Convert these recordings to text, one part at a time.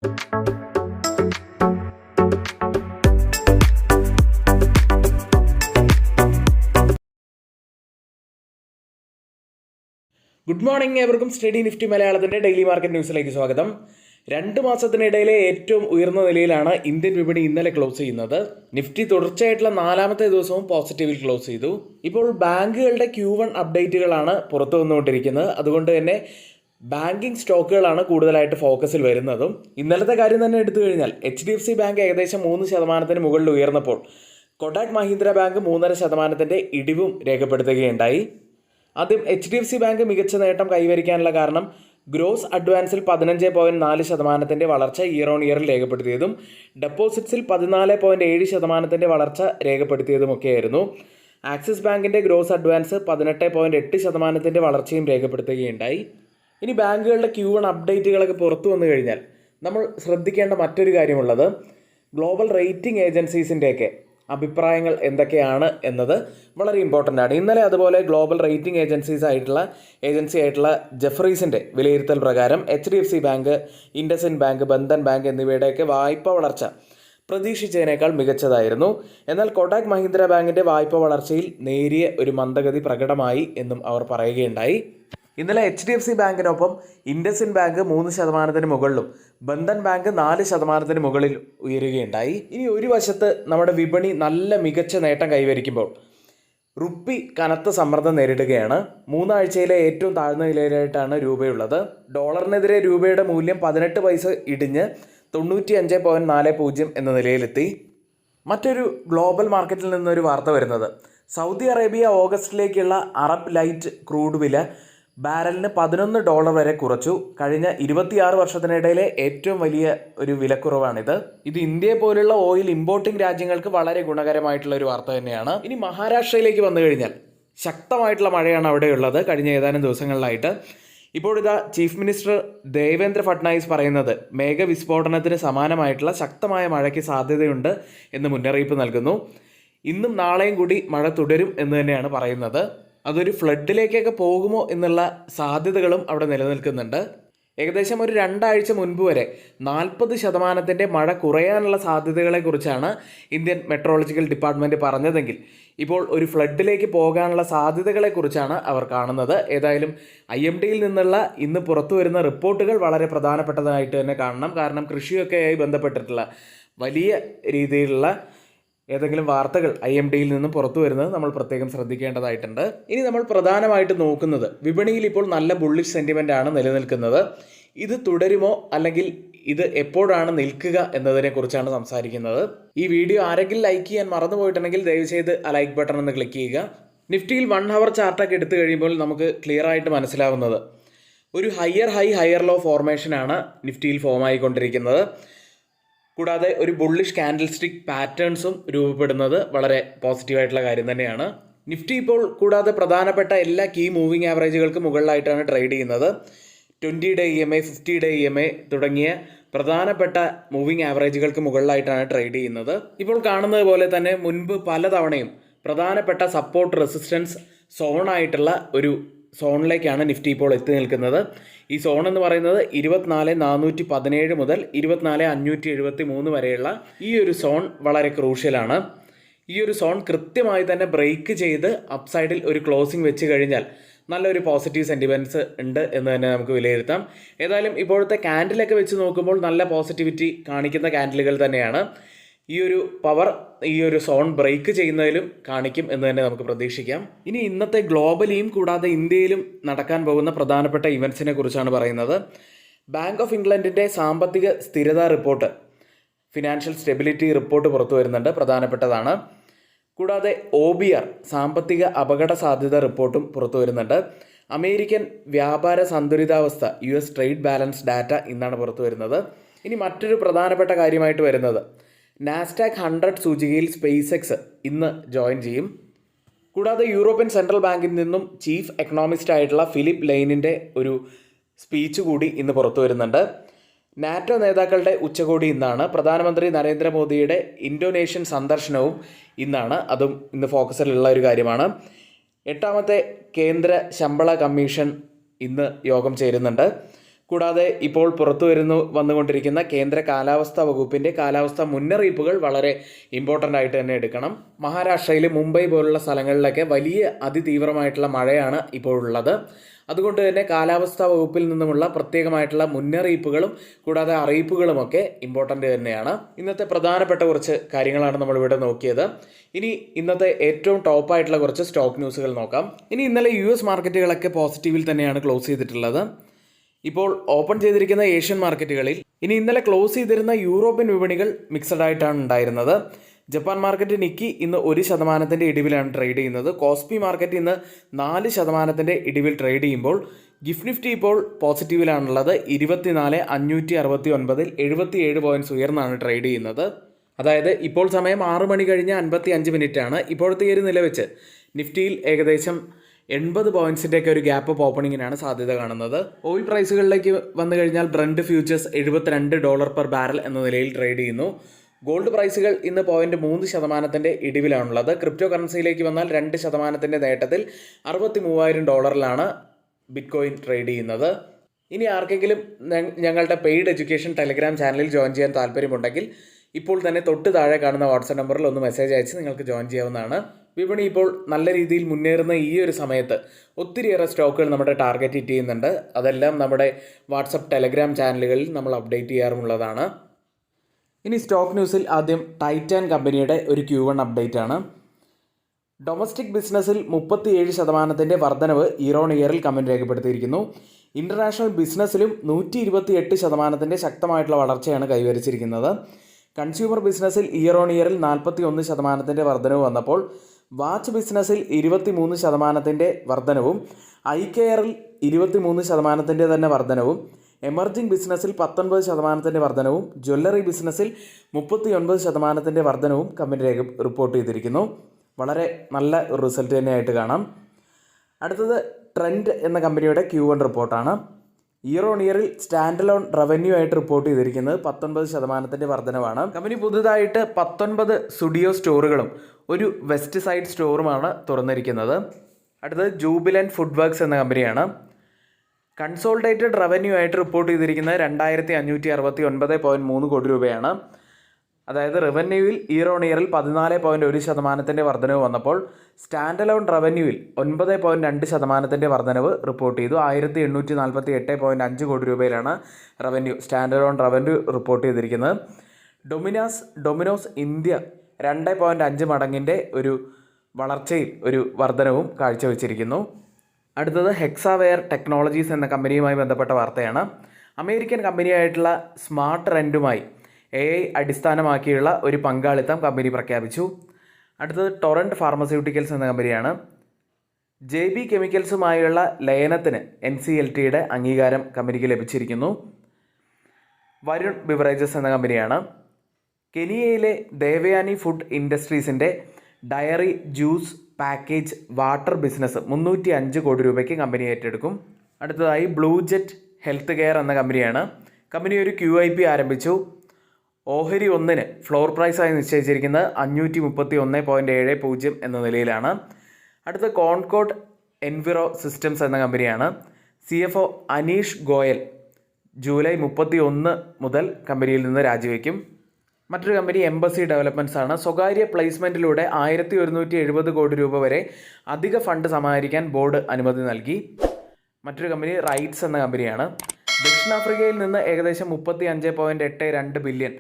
Good morning, ഏവർക്കും study Nifty മലയാളത്തിൻ്റെ daily market ന്യൂസിലേക്ക് സ്വാഗതം. 2 മാസത്തിനിടയിലെ ഏറ്റവും ഉയർന്ന നിലയിലാണ് ഇന്ത്യൻ വിപണി ഇന്നലെ ക്ലോസ് ചെയ്യുന്നത്. നിഫ്റ്റി തുടർച്ചയായിട്ടുള്ള 4ാമത്തെ ദിവസവും പോസിറ്റീവിൽ ക്ലോസ് ചെയ്തു. ഇപ്പോൾ ബാങ്കുകളുടെ Q1 അപ്ഡേറ്റുകളാണ് പുറത്തു വന്നുകൊണ്ടിരിക്കുന്നത്. അതുകൊണ്ട് തന്നെ ബാങ്കിങ് സ്റ്റോക്കുകളാണ് കൂടുതലായിട്ട് ഫോക്കസിൽ വരുന്നതും. ഇന്നലത്തെ കാര്യം തന്നെ എടുത്തു കഴിഞ്ഞാൽ HDFC ബാങ്ക് ഏകദേശം 3% മുകളിൽ ഉയർന്നപ്പോൾ കൊടാക് മഹീന്ദ്ര ബാങ്ക് 3.5% ഇടിവും രേഖപ്പെടുത്തുകയുണ്ടായി. ആദ്യം HDFC ബാങ്ക് മികച്ച നേട്ടം കൈവരിക്കാനുള്ള കാരണം ഗ്രോസ് അഡ്വാൻസിൽ 15.4% വളർച്ച ഇയർ ഓൺ ഇയറിൽ രേഖപ്പെടുത്തിയതും ഡെപ്പോസിറ്റ്സിൽ 14.7% വളർച്ച രേഖപ്പെടുത്തിയതുമൊക്കെയായിരുന്നു. ആക്സിസ് ബാങ്കിൻ്റെ ഗ്രോസ് അഡ്വാൻസ് 18.8% വളർച്ചയും രേഖപ്പെടുത്തുകയുണ്ടായി. ഇനി ബാങ്കുകളുടെ Q1 അപ്ഡേറ്റുകളൊക്കെ പുറത്തു വന്നു കഴിഞ്ഞാൽ നമ്മൾ ശ്രദ്ധിക്കേണ്ട മറ്റൊരു കാര്യമുള്ളത് ഗ്ലോബൽ റേറ്റിംഗ് ഏജൻസീസിൻ്റെയൊക്കെ അഭിപ്രായങ്ങൾ എന്തൊക്കെയാണ് എന്നത് വളരെ ഇമ്പോർട്ടൻ്റ് ആണ്. ഇന്നലെ അതുപോലെ ഗ്ലോബൽ റേറ്റിംഗ് ഏജൻസി ആയിട്ടുള്ള ജെഫ്രീസിൻ്റെ വിലയിരുത്തൽ പ്രകാരം HDFC bank, IndusInd bank, Bandhan bank എന്നിവയുടെയൊക്കെ വായ്പ വളർച്ച പ്രതീക്ഷിച്ചതിനേക്കാൾ മികച്ചതായിരുന്നു. എന്നാൽ കൊടാക് മഹീന്ദ്ര ബാങ്കിൻ്റെ വായ്പ വളർച്ചയിൽ നേരിയ ഒരു മന്ദഗതി പ്രകടമായി എന്നും അവർ പറയുകയുണ്ടായി. ഇന്നലെ HDFC ബാങ്കിനൊപ്പം ഇൻഡസ്ഇൻഡ് ബാങ്ക് 3% മുകളിലും ബന്ധൻ ബാങ്ക് 4% മുകളിൽ ഉയരുകയുണ്ടായി. ഇനി ഒരു വശത്ത് നമ്മുടെ വിപണി നല്ല മികച്ച നേട്ടം കൈവരിക്കുമ്പോൾ റുപ്പി കനത്ത സമ്മർദ്ദം നേരിടുകയാണ്. 3 ആഴ്ചയിലെ ഏറ്റവും താഴ്ന്ന നിലയിലായിട്ടാണ് രൂപയുള്ളത്. ഡോളറിനെതിരെ രൂപയുടെ മൂല്യം 18 പൈസ ഇടിഞ്ഞ് 95.40 എന്ന നിലയിലെത്തി. മറ്റൊരു ഗ്ലോബൽ മാർക്കറ്റിൽ നിന്നൊരു വാർത്ത വരുന്നത് സൗദി അറേബ്യ ഓഗസ്റ്റിലേക്കുള്ള അറബ് ലൈറ്റ് ക്രൂഡ് വില ബാരലിന് $11 വരെ കുറച്ചു. കഴിഞ്ഞ 26 വർഷത്തിനിടയിലെ ഏറ്റവും വലിയ ഒരു വിലക്കുറവാണിത്. ഇത് ഇന്ത്യയെ പോലുള്ള ഓയിൽ ഇമ്പോർട്ടിംഗ് രാജ്യങ്ങൾക്ക് വളരെ ഗുണകരമായിട്ടുള്ള ഒരു വാർത്ത തന്നെയാണ്. ഇനി മഹാരാഷ്ട്രയിലേക്ക് വന്നു കഴിഞ്ഞാൽ ശക്തമായിട്ടുള്ള മഴയാണ് അവിടെയുള്ളത് കഴിഞ്ഞ ഏതാനും ദിവസങ്ങളിലായിട്ട്. ഇപ്പോഴിതാ ചീഫ് മിനിസ്റ്റർ ദേവേന്ദ്ര ഫട്നാവിസ് പറയുന്നത് മേഘവിസ്ഫോടനത്തിന് സമാനമായിട്ടുള്ള ശക്തമായ മഴയ്ക്ക് സാധ്യതയുണ്ട് എന്ന് മുന്നറിയിപ്പ് നൽകുന്നു. ഇന്നും നാളെയും കൂടി മഴ തുടരും എന്ന് തന്നെയാണ് പറയുന്നത്. അതൊരു ഫ്ലഡിലേക്കൊക്കെ പോകുമോ എന്നുള്ള സാധ്യതകളും അവിടെ നിലനിൽക്കുന്നുണ്ട്. ഏകദേശം ഒരു 2 ആഴ്ച മുൻപ് വരെ 40% മഴ കുറയാനുള്ള സാധ്യതകളെക്കുറിച്ചാണ് ഇന്ത്യൻ മെട്രോളജിക്കൽ ഡിപ്പാർട്ട്മെൻറ്റ് പറഞ്ഞതെങ്കിൽ ഇപ്പോൾ ഒരു ഫ്ലഡിലേക്ക് പോകാനുള്ള സാധ്യതകളെക്കുറിച്ചാണ് അവർ കാണുന്നത്. ഏതായാലും IMDയിൽ നിന്നുള്ള ഇന്ന് പുറത്തു വരുന്ന റിപ്പോർട്ടുകൾ വളരെ പ്രധാനപ്പെട്ടതായിട്ട് തന്നെ കാണണം. കാരണം കൃഷിയൊക്കെയായി ബന്ധപ്പെട്ടിട്ടുള്ള വലിയ രീതിയിലുള്ള ഏതെങ്കിലും വാർത്തകൾ IMDയിൽ നിന്നും പുറത്തു വരുന്നത് നമ്മൾ പ്രത്യേകം ശ്രദ്ധിക്കേണ്ടതായിട്ടുണ്ട്. ഇനി നമ്മൾ പ്രധാനമായിട്ട് നോക്കുന്നത് വിപണിയിൽ ഇപ്പോൾ നല്ല ബുള്ളിഷ് സെൻറ്റിമെൻ്റ് ആണ് നിലനിൽക്കുന്നത്. ഇത് തുടരുമോ അല്ലെങ്കിൽ ഇത് എപ്പോഴാണ് നിൽക്കുക എന്നതിനെക്കുറിച്ചാണ് സംസാരിക്കുന്നത്. ഈ വീഡിയോ ആരെങ്കിലും ലൈക്ക് ചെയ്യാൻ മറന്നുപോയിട്ടുണ്ടെങ്കിൽ ദയവുചെയ്ത് ആ ലൈക്ക് ബട്ടൺ ഒന്ന് ക്ലിക്ക് ചെയ്യുക. നിഫ്റ്റിയിൽ 1 ഹവർ ചാർട്ടൊക്കെ എടുത്തു കഴിയുമ്പോൾ നമുക്ക് ക്ലിയർ ആയിട്ട് മനസ്സിലാവുന്നത് ഒരു ഹയർ ലോ ഫോർമേഷനാണ് നിഫ്റ്റിയിൽ ഫോം ആയിക്കൊണ്ടിരിക്കുന്നത്. കൂടാതെ ഒരു ബുള്ളിഷ് കാൻഡിൽ സ്റ്റിക്ക് പാറ്റേൺസും രൂപപ്പെടുന്നത് വളരെ പോസിറ്റീവായിട്ടുള്ള കാര്യം തന്നെയാണ്. നിഫ്റ്റി ഇപ്പോൾ കൂടാതെ പ്രധാനപ്പെട്ട എല്ലാ കീ മൂവിംഗ് ആവറേജുകൾക്ക് മുകളിലായിട്ടാണ് ട്രേഡ് ചെയ്യുന്നത്. 20-day EMA, 50-day EMA തുടങ്ങിയ പ്രധാനപ്പെട്ട മൂവിംഗ് ആവറേജുകൾക്ക് മുകളിലായിട്ടാണ് ട്രേഡ് ചെയ്യുന്നത്. ഇപ്പോൾ കാണുന്നത് പോലെ തന്നെ മുൻപ് പലതവണയും പ്രധാനപ്പെട്ട സപ്പോർട്ട് റെസിസ്റ്റൻസ് സോണായിട്ടുള്ള ഒരു സോണിലേക്കാണ് നിഫ്റ്റി ഇപ്പോൾ എത്തി നിൽക്കുന്നത്. ഈ സോൺ എന്ന് പറയുന്നത് 24,417 മുതൽ 24,573 വരെയുള്ള ഈ ഒരു സോൺ വളരെ ക്രൂഷ്യലാണ്. ഈ ഒരു സോൺ കൃത്യമായി തന്നെ ബ്രേക്ക് ചെയ്ത് അപ്സൈഡിൽ ഒരു ക്ലോസിംഗ് വെച്ച് കഴിഞ്ഞാൽ നല്ലൊരു പോസിറ്റീവ് സെൻറ്റിമെൻറ്റ്സ് ഉണ്ട് എന്ന് തന്നെ നമുക്ക് വിലയിരുത്താം. ഏതായാലും ഇപ്പോഴത്തെ ക്യാൻഡിലൊക്കെ വെച്ച് നോക്കുമ്പോൾ നല്ല പോസിറ്റിവിറ്റി കാണിക്കുന്ന ക്യാൻഡിലുകൾ തന്നെയാണ്. ഈ ഒരു പവർ ഈ ഒരു സോൺ ബ്രേക്ക് ചെയ്യുന്നതിലും കാണിക്കും എന്ന് തന്നെ നമുക്ക് പ്രതീക്ഷിക്കാം. ഇനി ഇന്നത്തെ ഗ്ലോബലിയും കൂടാതെ ഇന്ത്യയിലും നടക്കാൻ പോകുന്ന പ്രധാനപ്പെട്ട ഇവൻസിനെ കുറിച്ചാണ് പറയുന്നത്. ബാങ്ക് ഓഫ് ഇംഗ്ലണ്ടിൻ്റെ സാമ്പത്തിക സ്ഥിരതാ റിപ്പോർട്ട്, ഫിനാൻഷ്യൽ സ്റ്റെബിലിറ്റി റിപ്പോർട്ട് പുറത്തു വരുന്നുണ്ട്, പ്രധാനപ്പെട്ടതാണ്. കൂടാതെ OBR സാമ്പത്തിക അപകട സാധ്യത റിപ്പോർട്ടും പുറത്തു വരുന്നുണ്ട്. അമേരിക്കൻ വ്യാപാര സന്തുലിതാവസ്ഥ US ട്രേഡ് ബാലൻസ് ഡാറ്റ ഇന്നാണ് പുറത്തു വരുന്നത്. ഇനി മറ്റൊരു പ്രധാനപ്പെട്ട കാര്യമായിട്ട് വരുന്നത് നാസ്ഡാക്ക് 100 സൂചികയിൽ SpaceX ഇന്ന് ജോയിൻ ചെയ്യും. കൂടാതെ യൂറോപ്യൻ സെൻട്രൽ ബാങ്കിൽ നിന്നും ചീഫ് എക്കണോമിസ്റ്റ് ആയിട്ടുള്ള ഫിലിപ്പ് ലൈനിൻ്റെ ഒരു സ്പീച്ച് കൂടി ഇന്ന് പുറത്തു വരുന്നുണ്ട്. നാറ്റോ നേതാക്കളുടെ ഉച്ചകോടി ഇന്നാണ്. പ്രധാനമന്ത്രി നരേന്ദ്രമോദിയുടെ ഇന്തോനേഷ്യൻ സന്ദർശനവും ഇന്നാണ്. അതും ഇന്ന് ഫോക്കസിലുള്ള ഒരു കാര്യമാണ്. 8ാമത്തെ കേന്ദ്ര ശമ്പള കമ്മീഷൻ ഇന്ന് യോഗം ചേരുന്നുണ്ട്. കൂടാതെ ഇപ്പോൾ വന്നുകൊണ്ടിരിക്കുന്ന കേന്ദ്ര കാലാവസ്ഥാ വകുപ്പിൻ്റെ കാലാവസ്ഥാ മുന്നറിയിപ്പുകൾ വളരെ ഇമ്പോർട്ടൻ്റ് ആയിട്ട് തന്നെ എടുക്കണം. മഹാരാഷ്ട്രയിൽ മുംബൈ പോലുള്ള സ്ഥലങ്ങളിലൊക്കെ വലിയ അതിതീവ്രമായിട്ടുള്ള മഴയാണ് ഇപ്പോഴുള്ളത്. അതുകൊണ്ട് തന്നെ കാലാവസ്ഥാ വകുപ്പിൽ നിന്നുമുള്ള പ്രത്യേകമായിട്ടുള്ള മുന്നറിയിപ്പുകളും കൂടാതെ അറിയിപ്പുകളുമൊക്കെ ഇമ്പോർട്ടൻ്റ് തന്നെയാണ്. ഇന്നത്തെ പ്രധാനപ്പെട്ട കുറച്ച് കാര്യങ്ങളാണ് നമ്മളിവിടെ നോക്കിയത്. ഇനി ഇന്നത്തെ ഏറ്റവും ടോപ്പായിട്ടുള്ള കുറച്ച് സ്റ്റോക്ക് ന്യൂസുകൾ നോക്കാം. ഇന്നലെ US മാർക്കറ്റുകളൊക്കെ പോസിറ്റീവിൽ തന്നെയാണ് ക്ലോസ് ചെയ്തിട്ടുള്ളത്. ഇപ്പോൾ ഓപ്പൺ ചെയ്തിരിക്കുന്ന ഏഷ്യൻ മാർക്കറ്റുകളിൽ ഇന്നലെ ക്ലോസ് ചെയ്തിരുന്ന യൂറോപ്യൻ വിപണികൾ മിക്സഡ് ആയിട്ടാണ് ഉണ്ടായിരുന്നത്. ജപ്പാൻ മാർക്കറ്റ് നിക്കി ഇന്ന് 1% ഇടിവിലാണ് ട്രേഡ് ചെയ്യുന്നത്. കോസ്പി മാർക്കറ്റ് ഇന്ന് 4% ഇടിവിൽ ട്രേഡ് ചെയ്യുമ്പോൾ ഗിഫ്റ്റ് നിഫ്റ്റി ഇപ്പോൾ പോസിറ്റീവിലാണുള്ളത്. 24,569 77 പോയിന്റ്സ് ഉയർന്നാണ് ട്രേഡ് ചെയ്യുന്നത്. അതായത് ഇപ്പോൾ സമയം 6 മണി കഴിഞ്ഞ് 55 മിനിറ്റാണ്. ഇപ്പോഴത്തെ ഈ ഒരു നില വെച്ച് നിഫ്റ്റിയിൽ ഏകദേശം 80 പോയിന്റ്സിൻ്റെയൊക്കെ ഒരു ഗ്യാപ്പ് അപ്പ് ഓപ്പണിങ്ങിനാണ് സാധ്യത കാണുന്നത്. ഓയിൽ പ്രൈസുകളിലേക്ക് വന്നു കഴിഞ്ഞാൽ ബ്രണ്ട് ഫ്യൂച്ചേഴ്സ് $72 പെർ ബാരൽ എന്ന നിലയിൽ ട്രേഡ് ചെയ്യുന്നു. ഗോൾഡ് പ്രൈസുകൾ ഇന്ന് 0.3% ഇടിവിലാണുള്ളത്. ക്രിപ്റ്റോ കറൻസിയിലേക്ക് വന്നാൽ 2% നേട്ടത്തിൽ $63,000 ബിറ്റ് കോയിൻ ട്രേഡ് ചെയ്യുന്നത്. ഇനി ആർക്കെങ്കിലും ഞങ്ങളുടെ പെയ്ഡ് എഡ്യൂക്കേഷൻ ടെലഗ്രാം ചാനലിൽ ജോയിൻ ചെയ്യാൻ താല്പര്യമുണ്ടെങ്കിൽ ഇപ്പോൾ തന്നെ തൊട്ട് താഴെ കാണുന്ന വാട്സാപ്പ് നമ്പറിൽ ഒന്ന് മെസ്സേജ് അയച്ച് നിങ്ങൾക്ക് ജോയിൻ ചെയ്യാവുന്നതാണ്. വിപണി ഇപ്പോൾ നല്ല രീതിയിൽ മുന്നേറുന്ന ഈ ഒരു സമയത്ത് ഒത്തിരിയേറെ സ്റ്റോക്കുകൾ നമ്മുടെ ടാർഗറ്റ് ഹിറ്റ് ചെയ്യുന്നുണ്ട്. അതെല്ലാം നമ്മുടെ വാട്സപ്പ് ടെലഗ്രാം ചാനലുകളിൽ നമ്മൾ അപ്ഡേറ്റ് ചെയ്യാറുമുള്ളതാണ്. ഇനി സ്റ്റോക്ക് ന്യൂസിൽ ആദ്യം ടൈറ്റാൻ കമ്പനിയുടെ ഒരു Q1 അപ്ഡേറ്റ് ആണ്. ഡൊമസ്റ്റിക് ബിസിനസ്സിൽ 37% വർധനവ് ഇയർ ഓൺ ഇയറിൽ കമ്പനി രേഖപ്പെടുത്തിയിരിക്കുന്നു. ഇൻ്റർനാഷണൽ ബിസിനസ്സിലും 128% ശക്തമായിട്ടുള്ള വളർച്ചയാണ് കൈവരിച്ചിരിക്കുന്നത്. കൺസ്യൂമർ ബിസിനസ്സിൽ ഇയർ ഓൺ ഇയറിൽ 41% വർധനവ് വന്നപ്പോൾ വാച്ച് ബിസിനസ്സിൽ 23% വർധനവും ഐ കെയറിൽ 23% തന്നെ വർധനവും എമർജിംഗ് ബിസിനസ്സിൽ 19% വർധനവും ജ്വല്ലറി ബിസിനസ്സിൽ 39% വർധനവും കമ്പനി റിപ്പോർട്ട് ചെയ്തിരിക്കുന്നു. വളരെ നല്ല റിസൾട്ട് തന്നെയായിട്ട് കാണാം. അടുത്തത് ട്രെൻഡ് എന്ന കമ്പനിയുടെ Q1 റിപ്പോർട്ടാണ്. ഇയർ ഓൺ ഇയറിൽ സ്റ്റാൻഡ് അലോൺ റവന്യൂ ആയിട്ട് റിപ്പോർട്ട് ചെയ്തിരിക്കുന്നത് 19% വർധനവാണ്. കമ്പനി പുതുതായിട്ട് 19 സ്റ്റുഡിയോ സ്റ്റോറുകളും ഒരു വെസ്റ്റ് സൈഡ് സ്റ്റോറുമാണ് തുറന്നിരിക്കുന്നത്. അടുത്തത് ജൂബിലൻറ്റ് ഫുഡ് വർക്ക്സ് എന്ന കമ്പനിയാണ്. കൺസോളിഡേറ്റഡ് റവന്യൂ ആയിട്ട് റിപ്പോർട്ട് ചെയ്തിരിക്കുന്നത് 2,569.3 കോടി രൂപയാണ്. അതായത് റവന്യൂവിൽ ഇയർ ഓൺ ഇയറിൽ 14.1% വർധനവ് വന്നപ്പോൾ സ്റ്റാൻഡ് അലോൺ റവന്യൂവിൽ 9.2% വർധനവ് റിപ്പോർട്ട് ചെയ്തു. 1,848.5 കോടി രൂപയിലാണ് സ്റ്റാൻഡ് അലോൺ റവന്യൂ റിപ്പോർട്ട് ചെയ്തിരിക്കുന്നത്. ഡൊമിനോസ് ഇന്ത്യ 2.5 മടങ്ങിൻ്റെ ഒരു വളർച്ചയിൽ ഒരു വർധനവും കാഴ്ചവെച്ചിരിക്കുന്നു. അടുത്തത് ഹെക്സാവെയർ ടെക്നോളജീസ് എന്ന കമ്പനിയുമായി ബന്ധപ്പെട്ട വാർത്തയാണ്. അമേരിക്കൻ കമ്പനിയായിട്ടുള്ള സ്മാർട്ട് റെൻറ്റുമായി AI അടിസ്ഥാനമാക്കിയുള്ള ഒരു പങ്കാളിത്തം കമ്പനി പ്രഖ്യാപിച്ചു. അടുത്തത് ടൊറൻറ്റ് ഫാർമസ്യൂട്ടിക്കൽസ് എന്ന കമ്പനിയാണ്. JB കെമിക്കൽസുമായുള്ള ലയനത്തിന് NCLTയുടെ അംഗീകാരം കമ്പനിക്ക് ലഭിച്ചിരിക്കുന്നു. വരുൺ ബിവറേജസ് എന്ന കമ്പനിയാണ്. കെനിയയിലെ ദേവയാനി ഫുഡ് ഇൻഡസ്ട്രീസിൻ്റെ dairy, juice, package, water business 305 കോടി രൂപയ്ക്ക് കമ്പനി ഏറ്റെടുക്കും. അടുത്തതായി ബ്ലൂ ജെറ്റ് ഹെൽത്ത് കെയർ എന്ന കമ്പനിയാണ്. കമ്പനി ഒരു QIP ആരംഭിച്ചു. ഓഹരി 1 ഫ്ലോർ പ്രൈസായി നിശ്ചയിച്ചിരിക്കുന്നത് 531.70 എന്ന നിലയിലാണ്. അടുത്ത കോൺകോഡ് എൻവിറോ സിസ്റ്റംസ് എന്ന കമ്പനിയാണ്. CFO അനീഷ് ഗോയൽ ജൂലൈ 31 മുതൽ കമ്പനിയിൽ നിന്ന് രാജിവെക്കും. മറ്റൊരു കമ്പനി എംബസി ഡെവലപ്മെൻറ്റ്സ് ആണ്. സ്വകാര്യ പ്ലേസ്മെൻറ്റിലൂടെ 1,170 കോടി രൂപ വരെ അധിക ഫണ്ട് സമാഹരിക്കാൻ ബോർഡ് അനുമതി നൽകി. മറ്റൊരു കമ്പനി റൈറ്റ്സ് എന്ന കമ്പനിയാണ്. ദക്ഷിണാഫ്രിക്കയിൽ നിന്ന് ഏകദേശം $35.82 ബില്യൺ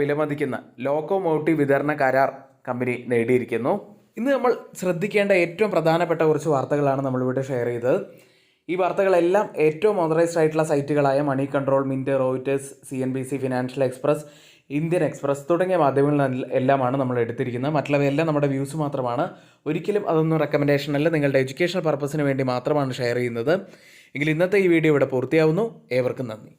വിലമതിക്കുന്ന ലോക്കോമോട്ടീവ് വിതരണ കരാർ കമ്പനി നേടിയിരിക്കുന്നു. ഇന്ന് നമ്മൾ ശ്രദ്ധിക്കേണ്ട ഏറ്റവും പ്രധാനപ്പെട്ട കുറച്ച് വാർത്തകളാണ് നമ്മളിവിടെ ഷെയർ ചെയ്തത്. ഈ വാർത്തകളെല്ലാം ഏറ്റവും ഓതറൈസ്ഡ് ആയിട്ടുള്ള സൈറ്റുകളായ money control, mint, Reuters, CNBC, financial express, Indian express തുടങ്ങിയ മാധ്യമങ്ങളിൽ എല്ലാമാണ് നമ്മൾ എടുത്തിരിക്കുന്നത്. മറ്റുള്ളവയെല്ലാം നമ്മുടെ വ്യൂസ് മാത്രമാണ്. ഒരിക്കലും അതൊന്നും റെക്കമെൻഡേഷൻ അല്ല, നിങ്ങളുടെ എഡ്യൂക്കേഷണൽ പർപ്പസിന് വേണ്ടി മാത്രമാണ് ഷെയർ ചെയ്യുന്നത്. എങ്കിൽ ഇന്നത്തെ ഈ വീഡിയോ ഇവിടെ പൂർത്തിയാവുന്നു. ഏവർക്കും നന്ദി.